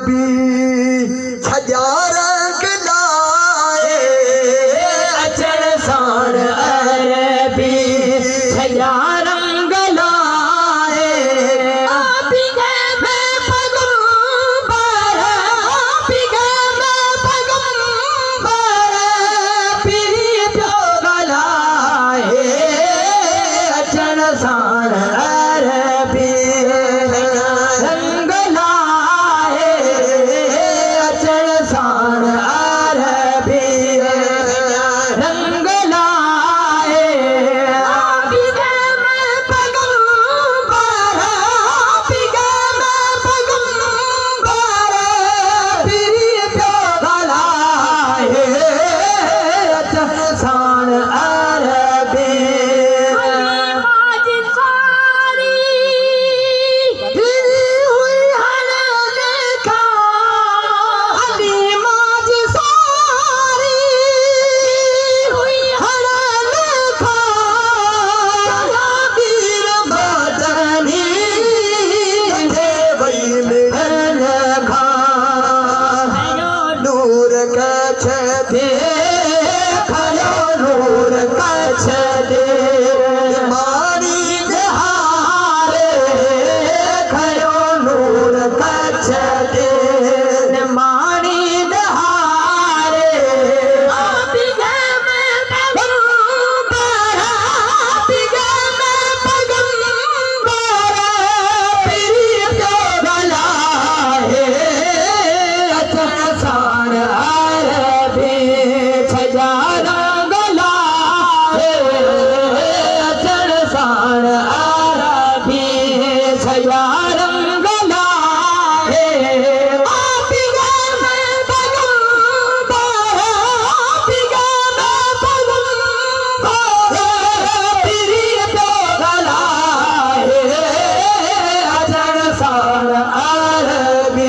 अरबी छजा रंग लाए अचण साण अरबी छजा रंग लाए बिगे में पैगंबर बिगे में पैगंबर पीरी पियो गलाए अचण साण अरबी रंग लाए अचण साण अरबी रंग लाए बिगे में पैगंबर बिगे में पैगंबर पीरी पियो गलाए अचण साण अरबी नूर कछ दे खयो नूर कछ दे मारी हारे खयो नूर कछ दे मारी हारे बिगे में पैगंबर बिगे में पैगंबर पीरी पियो गलाए अचण साण अरबी छजा रंग लाए अचण साण अरबी छजा रंग लाए बिगे में पैगंबर बिगे में पैगंबर पीरी पियो गलाए अचण साण अरबी